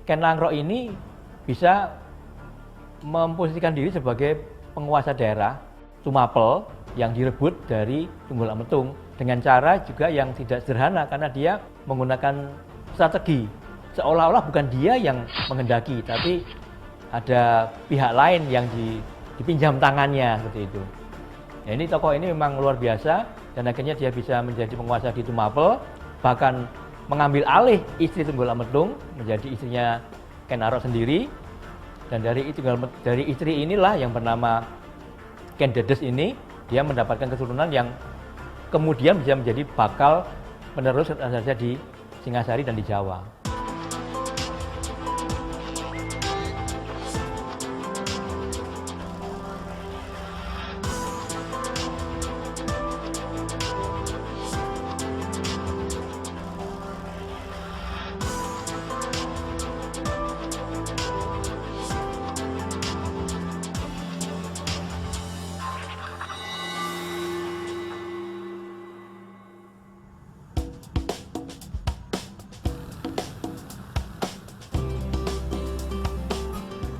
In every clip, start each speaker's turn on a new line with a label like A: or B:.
A: Ken Arok ini bisa memposisikan diri sebagai penguasa daerah Tumapel yang direbut dari Tunggul Ametung dengan cara juga yang tidak sederhana karena dia menggunakan strategi seolah-olah bukan dia yang menghendaki tapi ada pihak lain yang dipinjam tangannya seperti itu. Nah, ini tokoh ini memang luar biasa dan akhirnya dia bisa menjadi penguasa di Tumapel, bahkan mengambil alih istri Tunggul Ametung menjadi istrinya Ken Arok sendiri. Dan dari istri inilah yang bernama Ken Dedes ini, dia mendapatkan keturunan yang kemudian bisa menjadi bakal penerus saja di Singasari dan di Jawa.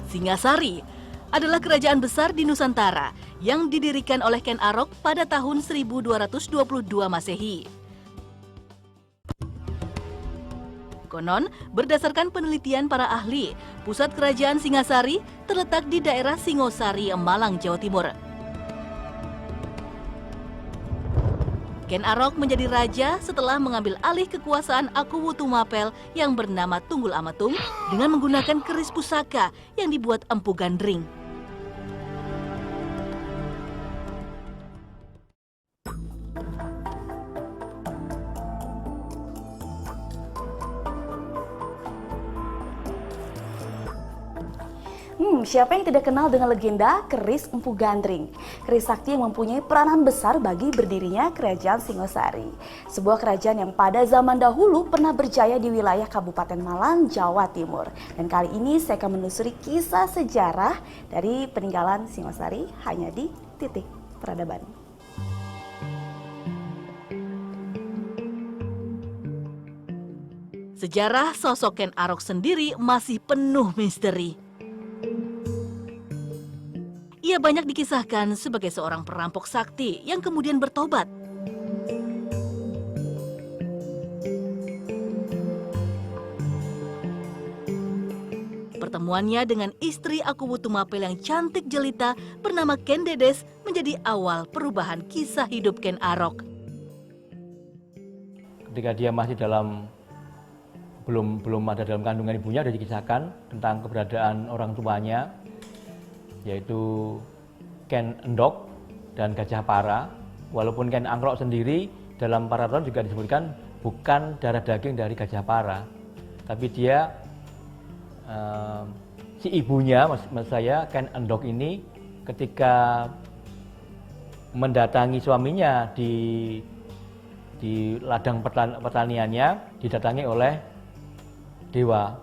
B: Singasari adalah kerajaan besar di Nusantara yang didirikan oleh Ken Arok pada tahun 1222 Masehi. Konon, berdasarkan penelitian para ahli, pusat kerajaan Singasari terletak di daerah Singosari, Malang, Jawa Timur. Ken Arok menjadi raja setelah mengambil alih kekuasaan Akuwu Tumapel yang bernama Tunggul Ametung dengan menggunakan keris pusaka yang dibuat Empu Gandring.
C: Siapa yang tidak kenal dengan legenda keris Empu Gandring? Keris sakti yang mempunyai peranan besar bagi berdirinya Kerajaan Singosari. Sebuah kerajaan yang pada zaman dahulu pernah berjaya di wilayah Kabupaten Malang, Jawa Timur. Dan kali ini saya akan menelusuri kisah sejarah dari peninggalan Singosari hanya di Titik Peradaban.
B: Sejarah sosok Ken Arok sendiri masih penuh misteri. Ia banyak dikisahkan sebagai seorang perampok sakti yang kemudian bertobat. Pertemuannya dengan istri Akuwu Tumapel yang cantik jelita bernama Ken Dedes menjadi awal perubahan kisah hidup Ken Arok.
A: Ketika dia masih belum ada dalam kandungan ibunya, sudah dikisahkan tentang keberadaan orang tuanya, yaitu Ken Endok dan Gajah Para. Walaupun Ken Arok sendiri dalam Paraton juga disebutkan bukan darah daging dari Gajah Para, tapi dia si ibunya, maksud saya Ken Endok ini, ketika mendatangi suaminya di ladang pertaniannya, didatangi oleh dewa.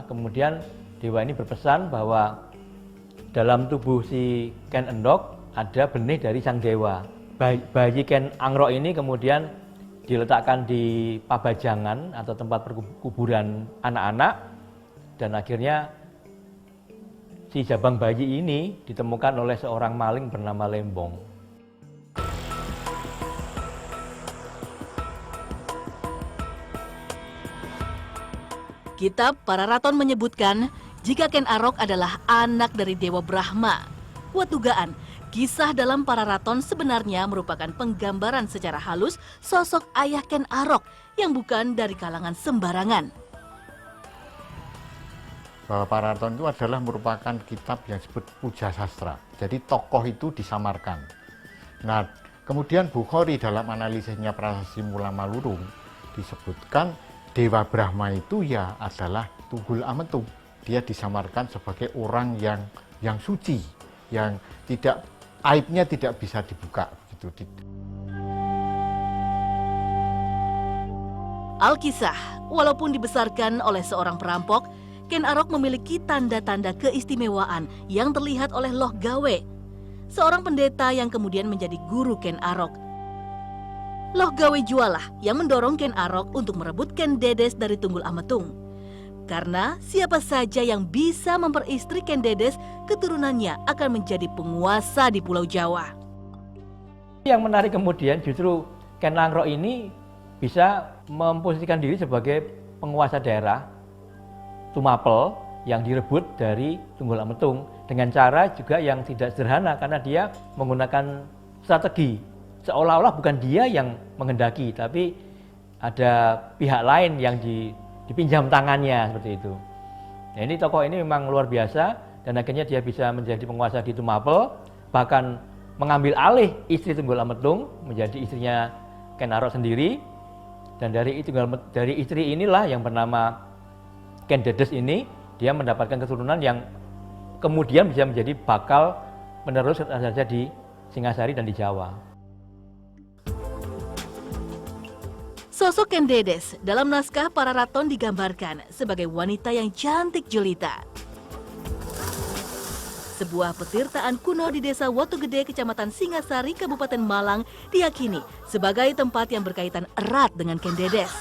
A: Kemudian dewa ini berpesan bahwa dalam tubuh si Ken Endok ada benih dari sang dewa. Bayi Ken Arok ini kemudian diletakkan di pabajangan atau tempat perkuburan anak-anak, dan akhirnya si jabang bayi ini ditemukan oleh seorang maling bernama Lembong.
B: Kitab Pararaton menyebutkan jika Ken Arok adalah anak dari Dewa Brahma. Watugaan, kisah dalam Pararaton sebenarnya merupakan penggambaran secara halus sosok ayah Ken Arok yang bukan dari kalangan sembarangan.
D: Bahwa Pararaton itu adalah merupakan kitab yang disebut puja sastra. Jadi tokoh itu disamarkan. Nah, kemudian Bukhari dalam analisisnya Prasasti Mula Malurung disebutkan Dewa Brahma itu ya adalah Tunggul Ametung. Dia disamarkan sebagai orang yang suci, yang tidak aibnya tidak bisa dibuka. Gitu.
B: Alkisah, walaupun dibesarkan oleh seorang perampok, Ken Arok memiliki tanda-tanda keistimewaan yang terlihat oleh Loh Gawe, seorang pendeta yang kemudian menjadi guru Ken Arok. Loh Gawe jualah yang mendorong Ken Arok untuk merebut Ken Dedes dari Tunggul Ametung. Karena siapa saja yang bisa memperistri Ken Dedes, keturunannya akan menjadi penguasa di Pulau Jawa.
A: Yang menarik kemudian justru Ken Langrok ini bisa memposisikan diri sebagai penguasa daerah Tumapel yang direbut dari Tunggul Ametung dengan cara juga yang tidak sederhana karena dia menggunakan strategi seolah-olah bukan dia yang menghendaki tapi ada pihak lain yang dipinjam tangannya seperti itu. Nah, ini tokoh ini memang luar biasa dan akhirnya dia bisa menjadi penguasa di Tumapel, bahkan mengambil alih istri Tunggul Ametung menjadi istrinya Ken Arok sendiri. Dan dari istri inilah yang bernama Ken Dedes ini, dia mendapatkan keturunan yang kemudian bisa menjadi bakal penerus raja di Singasari dan di Jawa.
B: Sosok Ken Dedes dalam naskah Para Raton digambarkan sebagai wanita yang cantik jelita. Sebuah petirtaan kuno di desa Watugede, Kecamatan Singasari, Kabupaten Malang diyakini sebagai tempat yang berkaitan erat dengan Ken Dedes.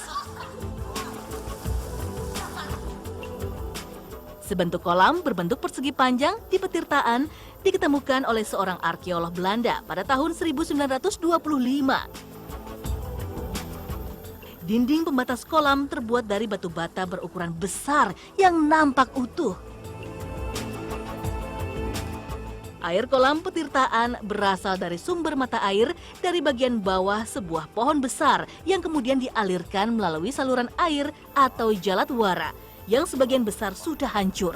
B: Sebentuk kolam berbentuk persegi panjang di petirtaan diketemukan oleh seorang arkeolog Belanda pada tahun 1925. Dinding pembatas kolam terbuat dari batu bata berukuran besar yang nampak utuh. Air kolam petirtaan berasal dari sumber mata air dari bagian bawah sebuah pohon besar yang kemudian dialirkan melalui saluran air atau jalatwara yang sebagian besar sudah hancur.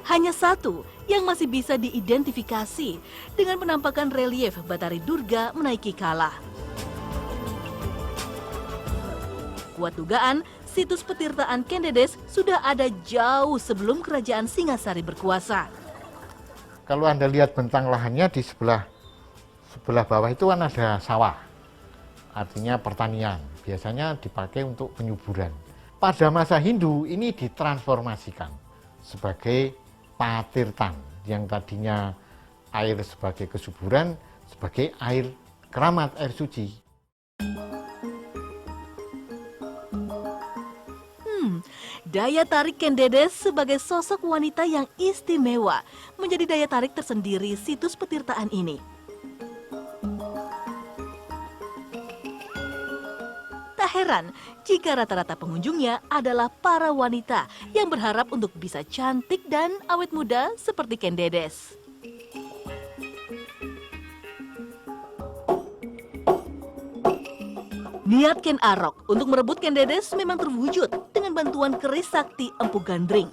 B: Hanya satu yang masih bisa diidentifikasi dengan penampakan relief Batari Durga menaiki kala. Kuat dugaan, situs petirtaan Ken Dedes sudah ada jauh sebelum kerajaan Singasari berkuasa.
D: Kalau Anda lihat bentang lahannya di sebelah bawah itu kan ada sawah, artinya pertanian. Biasanya dipakai untuk penyuburan. Pada masa Hindu ini ditransformasikan sebagai patirtan, yang tadinya air sebagai kesuburan, sebagai air keramat, air suci.
B: Daya tarik Ken Dedes sebagai sosok wanita yang istimewa menjadi daya tarik tersendiri situs petirtaan ini. Tak heran jika rata-rata pengunjungnya adalah para wanita yang berharap untuk bisa cantik dan awet muda seperti Ken Dedes. Niat Ken Arok untuk merebut Ken Dedes memang terwujud dengan bantuan keris sakti Empu Gandring.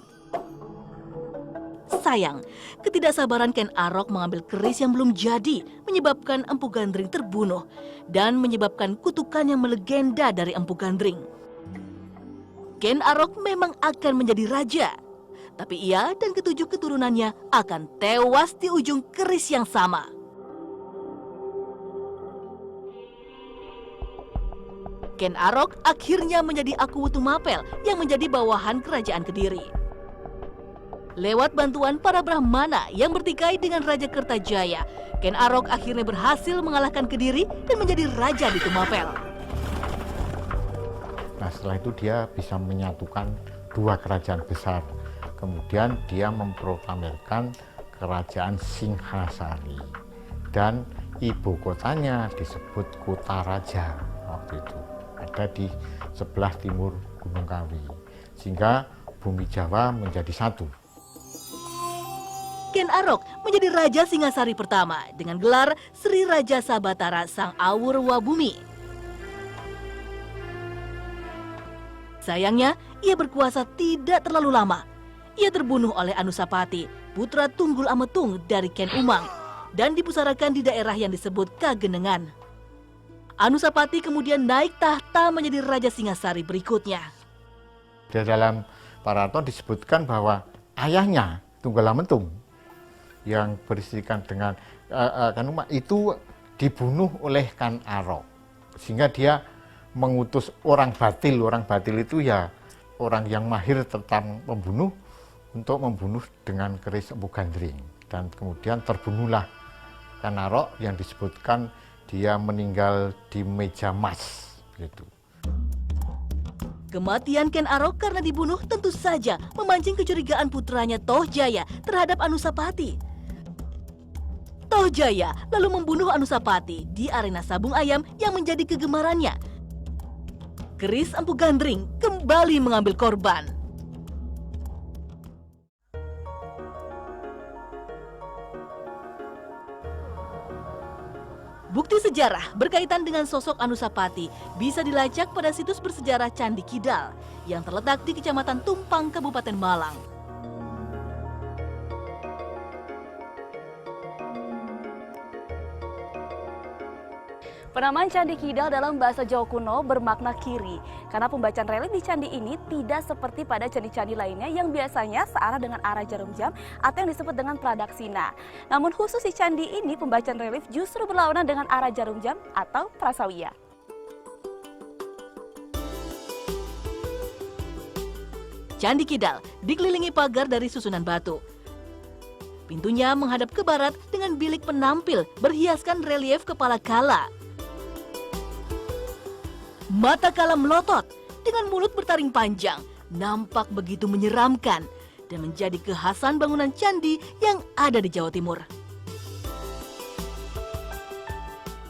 B: Sayang, ketidaksabaran Ken Arok mengambil keris yang belum jadi menyebabkan Empu Gandring terbunuh dan menyebabkan kutukan yang melegenda dari Empu Gandring. Ken Arok memang akan menjadi raja, tapi ia dan ketujuh keturunannya akan tewas di ujung keris yang sama. Ken Arok akhirnya menjadi Aku Tumapel yang menjadi bawahan kerajaan Kediri. Lewat bantuan para Brahmana yang bertikai dengan Raja Kertajaya, Ken Arok akhirnya berhasil mengalahkan Kediri dan menjadi raja di Tumapel.
D: Nah, setelah itu dia bisa menyatukan dua kerajaan besar. Kemudian dia memproklamirkan kerajaan Singhasari dan ibu kotanya disebut Kutaraja waktu itu. Ada di sebelah timur Gunung Kawi, sehingga bumi Jawa menjadi satu.
B: Ken Arok menjadi Raja Singasari pertama dengan gelar Sri Raja Sabatara Sang Awur Wabumi. Sayangnya, ia berkuasa tidak terlalu lama. Ia terbunuh oleh Anusapati, putra Tunggul Ametung dari Ken Umang, dan dipusarakan di daerah yang disebut Kagenengan. Anusapati kemudian naik tahta menjadi Raja Singasari berikutnya.
D: Di dalam Para Raton disebutkan bahwa ayahnya Tunggul Ametung yang beristrikan dengan Ken Umang itu dibunuh oleh Ken Arok, sehingga dia mengutus orang batil. Orang batil itu ya orang yang mahir tentang membunuh, untuk membunuh dengan keris Empu Gandring, dan kemudian terbunuhlah Ken Arok yang disebutkan dia meninggal di meja mas gitu.
B: Kematian Ken Arok karena dibunuh tentu saja memancing kecurigaan putranya Tohjaya terhadap Anusapati. Tohjaya lalu membunuh Anusapati di arena sabung ayam yang menjadi kegemarannya. Keris Empu Gandring kembali mengambil korban. Bukti sejarah berkaitan dengan sosok Anusapati bisa dilacak pada situs bersejarah Candi Kidal yang terletak di Kecamatan Tumpang, Kabupaten Malang.
C: Penamaan Candi Kidal dalam bahasa Jawa kuno bermakna kiri, karena pembacaan relief di candi ini tidak seperti pada candi-candi lainnya yang biasanya searah dengan arah jarum jam atau yang disebut dengan pradaksina. Namun khusus di candi ini pembacaan relief justru berlawanan dengan arah jarum jam atau prasawiya.
B: Candi Kidal dikelilingi pagar dari susunan batu. Pintunya menghadap ke barat dengan bilik penampil berhiaskan relief kepala kala. Mata kala melotot dengan mulut bertaring panjang, nampak begitu menyeramkan dan menjadi kekhasan bangunan candi yang ada di Jawa Timur.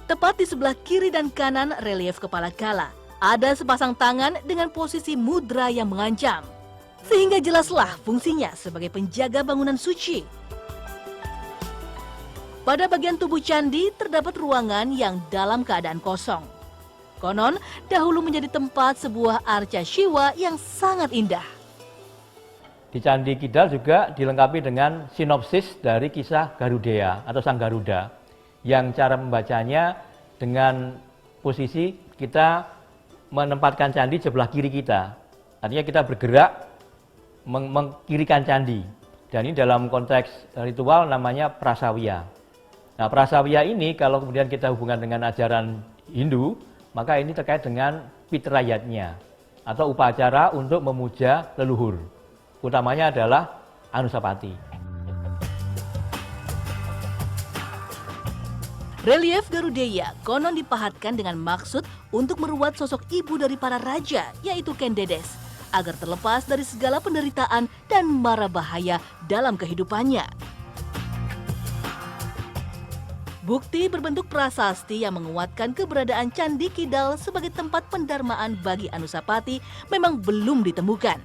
B: Tepat di sebelah kiri dan kanan relief kepala kala, ada sepasang tangan dengan posisi mudra yang mengancam. Sehingga jelaslah fungsinya sebagai penjaga bangunan suci. Pada bagian tubuh candi terdapat ruangan yang dalam keadaan kosong. Konon, dahulu menjadi tempat sebuah arca Shiwa yang sangat indah.
A: Di Candi Kidal juga dilengkapi dengan sinopsis dari kisah Garudea atau Sang Garuda, yang cara membacanya dengan posisi kita menempatkan candi sebelah kiri kita. Artinya kita bergerak mengkirikan candi. Dan ini dalam konteks ritual namanya prasawiya. Nah, prasawiya ini kalau kemudian kita hubungkan dengan ajaran Hindu, maka ini terkait dengan pitrayatnya atau upacara untuk memuja leluhur. Utamanya adalah Anusapati.
B: Relief Garudeya konon dipahatkan dengan maksud untuk meruat sosok ibu dari para raja, yaitu Ken Dedes, agar terlepas dari segala penderitaan dan mara bahaya dalam kehidupannya. Bukti berbentuk prasasti yang menguatkan keberadaan Candi Kidal sebagai tempat pendarmaan bagi Anusapati memang belum ditemukan.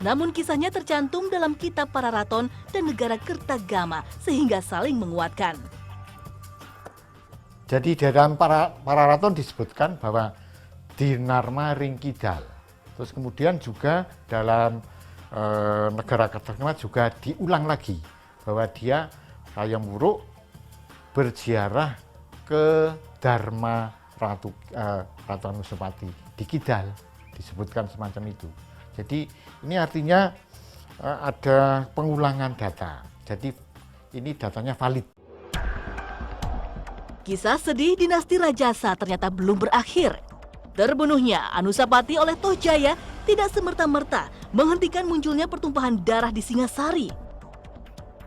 B: Namun kisahnya tercantum dalam kitab Pararaton dan Negara Kertagama sehingga saling menguatkan.
D: Jadi di dalam Pararaton disebutkan bahwa Dinarma Ring Kidal. Terus kemudian juga dalam Negara Kertagama juga diulang lagi bahwa dia Hayam Wuruk berziarah ke Dharma Ratu Anusapati di Kidal, disebutkan semacam itu. Jadi ini artinya ada pengulangan data. Jadi ini datanya valid.
B: Kisah sedih dinasti Rajasa ternyata belum berakhir. Terbunuhnya Anusapati oleh Tohjaya tidak semerta-merta menghentikan munculnya pertumpahan darah di Singasari.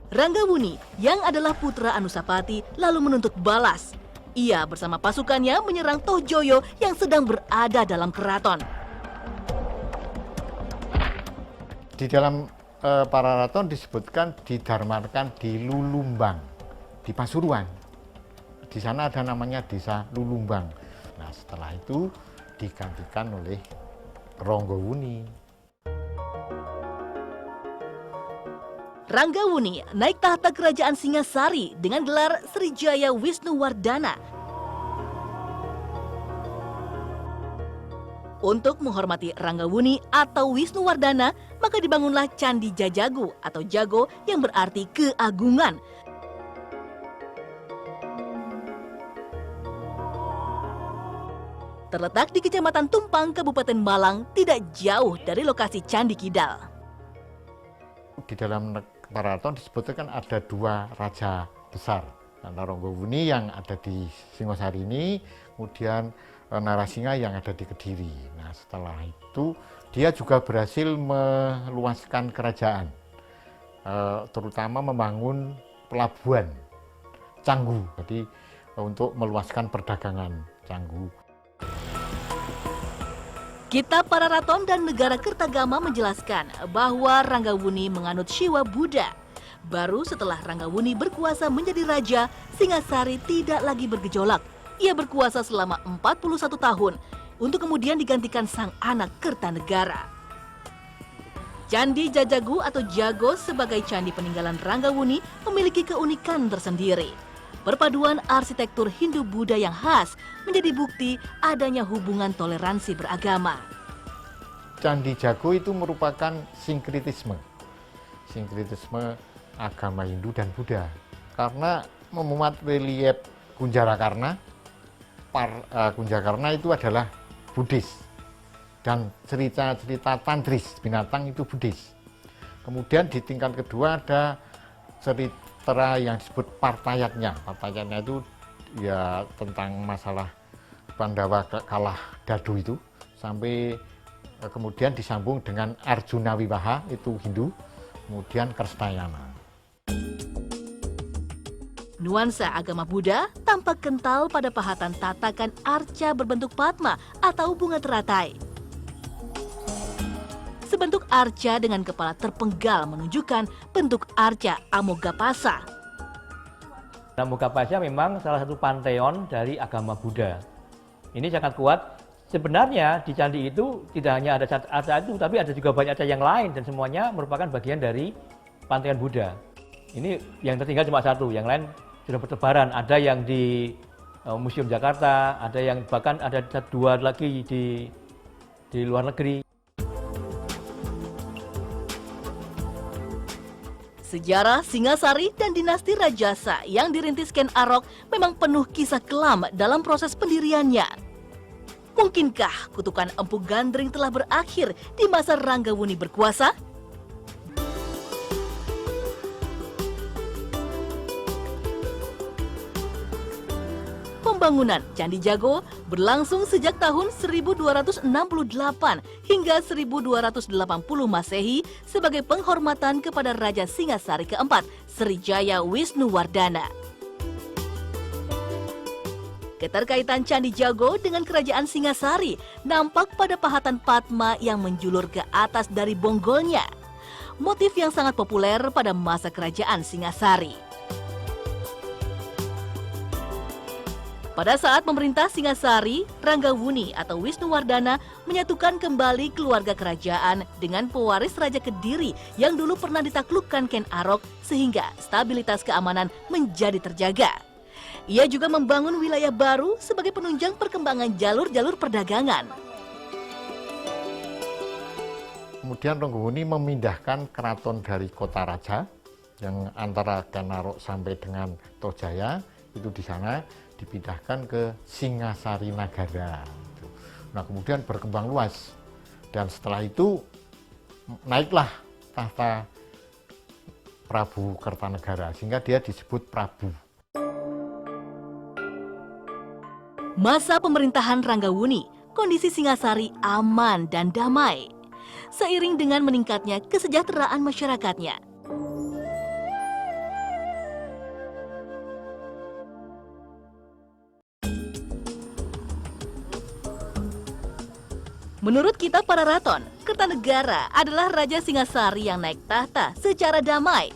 B: Ranggawuni yang adalah putra Anusapati lalu menuntut balas. Ia bersama pasukannya menyerang Tohjoyo yang sedang berada dalam keraton.
D: Di dalam Pararaton disebutkan didarmarkan di Lulumbang, di Pasuruan. Di sana ada namanya Desa Lulumbang. Nah, setelah itu digantikan oleh Ranggawuni.
B: Ranggawuni naik tahta kerajaan Singasari dengan gelar Srijaya Wisnuwardana. Untuk menghormati Ranggawuni atau Wisnuwardana, maka dibangunlah Candi Jajagu atau Jago yang berarti keagungan. Terletak di Kecamatan Tumpang, Kabupaten Malang, tidak jauh dari lokasi Candi Kidal.
D: Di dalam Pararaton disebutkan ada dua raja besar, Ranggawuni yang ada di Singosari ini, kemudian Narasinga yang ada di Kediri. Nah, setelah itu dia juga berhasil meluaskan kerajaan, terutama membangun pelabuhan Canggu, jadi untuk meluaskan perdagangan Canggu.
B: Kitab Pararaton dan Negara Kertagama menjelaskan bahwa Ranggawuni menganut Siwa Buddha. Baru setelah Ranggawuni berkuasa menjadi raja, Singasari tidak lagi bergejolak. Ia berkuasa selama 41 tahun untuk kemudian digantikan sang anak Kertanegara. Candi Jajagu atau Jago sebagai candi peninggalan Ranggawuni memiliki keunikan tersendiri. Perpaduan arsitektur Hindu-Buddha yang khas menjadi bukti adanya hubungan toleransi beragama.
D: Candi Jago itu merupakan sinkretisme agama Hindu dan Buddha. Karena memuat relief Kunjarakarna, Kunjarakarna itu adalah Buddhis. Dan cerita-cerita tantris binatang itu Buddhis. Kemudian di tingkat kedua ada cerita yang disebut partayatnya. Partayatnya itu ya tentang masalah Pandawa kalah Dadu itu, sampai kemudian disambung dengan Arjuna Wiwaha itu Hindu, kemudian Kristayana.
B: Nuansa agama Buddha tampak kental pada pahatan tatakan arca berbentuk padma atau bunga teratai. Sebentuk arca dengan kepala terpenggal menunjukkan bentuk arca Amoghapasa.
A: Amoghapasa memang salah satu panteon dari agama Buddha. Ini sangat kuat. Sebenarnya di candi itu tidak hanya ada arca itu, tapi ada juga banyak arca yang lain dan semuanya merupakan bagian dari panteon Buddha. Ini yang tertinggal cuma satu, yang lain sudah bertebaran. Ada yang di Museum Jakarta, ada yang bahkan ada 2 lagi di luar negeri.
B: Sejarah Singasari dan dinasti Rajasa yang dirintis Ken Arok memang penuh kisah kelam dalam proses pendiriannya. Mungkinkah kutukan Empu Gandring telah berakhir di masa Ranggawuni berkuasa? Pembangunan Candi Jago berlangsung sejak tahun 1268 hingga 1280 Masehi sebagai penghormatan kepada Raja Singasari keempat, Srijaya Wisnuwardana. Keterkaitan Candi Jago dengan kerajaan Singasari nampak pada pahatan Padma yang menjulur ke atas dari bonggolnya. Motif yang sangat populer pada masa kerajaan Singasari. Pada saat pemerintah Singasari, Ranggawuni atau Wisnuwardana menyatukan kembali keluarga kerajaan dengan pewaris Raja Kediri yang dulu pernah ditaklukkan Ken Arok sehingga stabilitas keamanan menjadi terjaga. Ia juga membangun wilayah baru sebagai penunjang perkembangan jalur-jalur perdagangan.
D: Kemudian Ranggawuni memindahkan keraton dari kota raja yang antara Ken Arok sampai dengan Tojaya itu di sana dipindahkan ke Singasari Nagara. Nah, kemudian berkembang luas dan setelah itu naiklah tahta Prabu Kertanegara sehingga dia disebut Prabu.
B: Masa pemerintahan Ranggawuni, kondisi Singasari aman dan damai. Seiring dengan meningkatnya kesejahteraan masyarakatnya. Menurut Kitab Pararaton, Kertanegara adalah Raja Singasari yang naik tahta secara damai.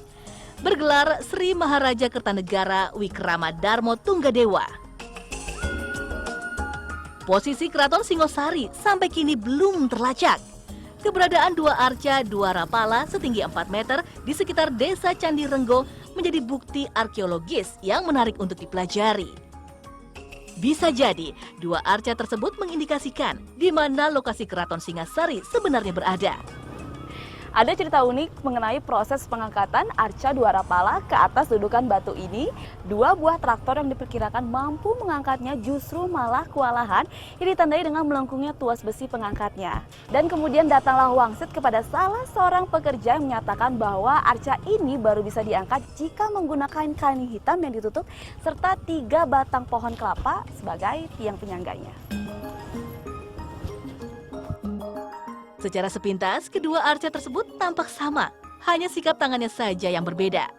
B: Bergelar Sri Maharaja Kertanegara Wikrama Darmo Tunggadewa. Posisi Keraton Singosari sampai kini belum terlacak. Keberadaan 2 arca, 2 rapala setinggi 4 meter di sekitar desa Candi Renggo menjadi bukti arkeologis yang menarik untuk dipelajari. Bisa jadi, 2 arca tersebut mengindikasikan di mana lokasi Keraton Singasari sebenarnya berada.
C: Ada cerita unik mengenai proses pengangkatan arca 2 rapala ke atas dudukan batu ini. 2 buah traktor yang diperkirakan mampu mengangkatnya justru malah kewalahan yang ditandai dengan melengkungnya tuas besi pengangkatnya. Dan kemudian datanglah wangsit kepada salah seorang pekerja yang menyatakan bahwa arca ini baru bisa diangkat jika menggunakan kain hitam yang ditutup serta 3 batang pohon kelapa sebagai tiang penyangganya.
B: Secara sepintas, kedua arca tersebut tampak sama, hanya sikap tangannya saja yang berbeda.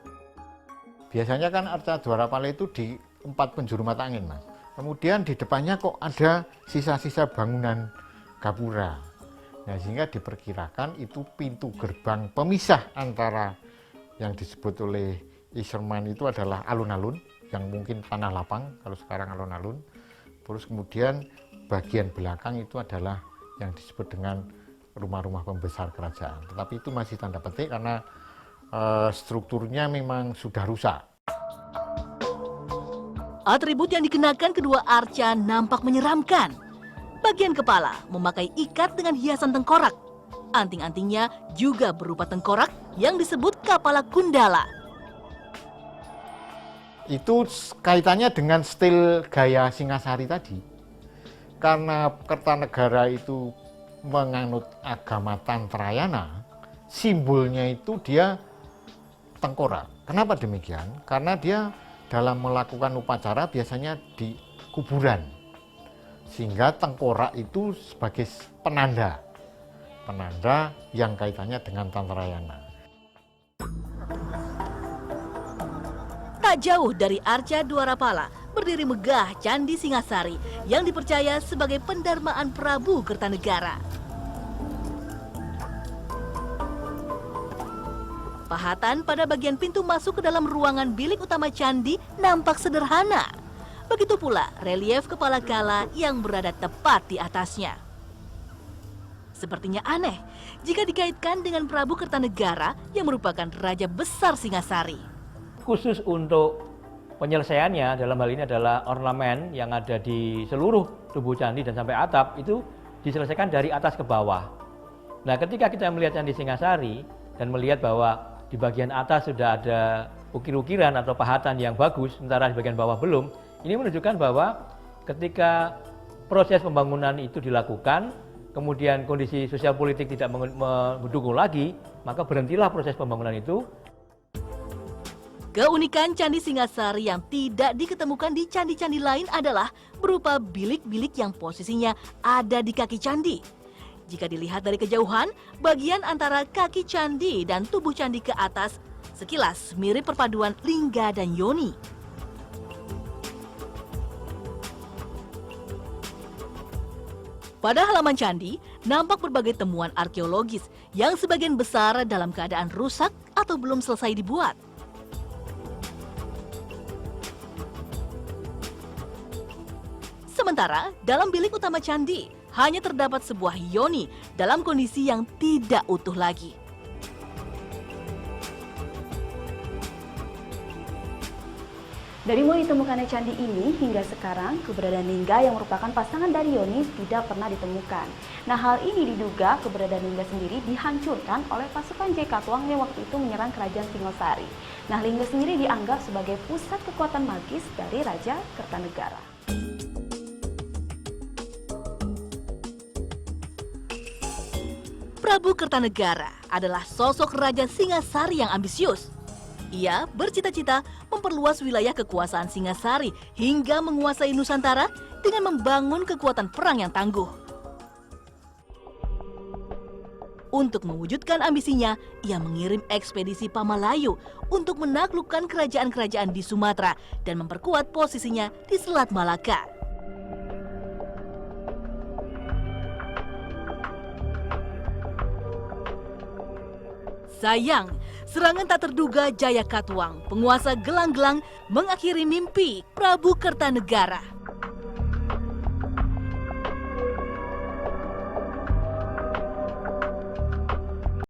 D: Biasanya kan arca 2 rapala itu di 4 penjuru mata angin, Mas. Kemudian di depannya kok ada sisa-sisa bangunan gapura. Nah, sehingga diperkirakan itu pintu gerbang pemisah antara yang disebut oleh Eiserman itu adalah alun-alun, yang mungkin tanah lapang, kalau sekarang alun-alun. Terus kemudian bagian belakang itu adalah yang disebut dengan rumah-rumah pembesar kerajaan. Tetapi itu masih tanda petik karena strukturnya memang sudah rusak.
B: Atribut yang dikenakan kedua arca nampak menyeramkan. Bagian kepala memakai ikat dengan hiasan tengkorak. Anting-antingnya juga berupa tengkorak yang disebut kapala kundala.
D: Itu kaitannya dengan stil gaya Singasari tadi. Karena Kertanegara itu menganut agama Tantrayana, simbolnya itu dia tengkorak. Kenapa demikian? Karena dia dalam melakukan upacara biasanya di kuburan. Sehingga tengkorak itu sebagai penanda yang kaitannya dengan Tantrayana.
B: Tak jauh dari arca Dwarapala berdiri megah Candi Singasari yang dipercaya sebagai pendarmaan Prabu Kertanegara. Pahatan pada bagian pintu masuk ke dalam ruangan bilik utama candi nampak sederhana. Begitu pula relief kepala kala yang berada tepat di atasnya. Sepertinya aneh jika dikaitkan dengan Prabu Kertanegara yang merupakan Raja Besar Singasari.
A: Khusus untuk penyelesaiannya dalam hal ini adalah ornamen yang ada di seluruh tubuh candi dan sampai atap itu diselesaikan dari atas ke bawah. Nah, ketika kita melihat Candi Singasari dan melihat bahwa di bagian atas sudah ada ukir-ukiran atau pahatan yang bagus, sementara di bagian bawah belum, ini menunjukkan bahwa ketika proses pembangunan itu dilakukan, kemudian kondisi sosial politik tidak mendukung lagi, maka berhentilah proses pembangunan itu.
B: Keunikan Candi Singasari yang tidak diketemukan di candi-candi lain adalah berupa bilik-bilik yang posisinya ada di kaki candi. Jika dilihat dari kejauhan, bagian antara kaki candi dan tubuh candi ke atas sekilas mirip perpaduan lingga dan yoni. Pada halaman candi, nampak berbagai temuan arkeologis yang sebagian besar dalam keadaan rusak atau belum selesai dibuat. Sementara, dalam bilik utama candi, hanya terdapat sebuah yoni dalam kondisi yang tidak utuh lagi.
C: Dari mulai ditemukannya candi ini hingga sekarang, keberadaan Lingga yang merupakan pasangan dari Yoni tidak pernah ditemukan. Nah, hal ini diduga keberadaan Lingga sendiri dihancurkan oleh pasukan Jai Katuang yang waktu itu menyerang kerajaan Singosari. Nah, Lingga sendiri dianggap sebagai pusat kekuatan magis dari Raja Kertanegara.
B: Prabu Kertanegara adalah sosok Raja Singasari yang ambisius. Ia bercita-cita memperluas wilayah kekuasaan Singasari hingga menguasai Nusantara dengan membangun kekuatan perang yang tangguh. Untuk mewujudkan ambisinya, ia mengirim ekspedisi Pamalayu untuk menaklukkan kerajaan-kerajaan di Sumatera dan memperkuat posisinya di Selat Malaka. Sayang, serangan tak terduga Jaya Katuang, penguasa gelang-gelang, mengakhiri mimpi Prabu Kertanegara.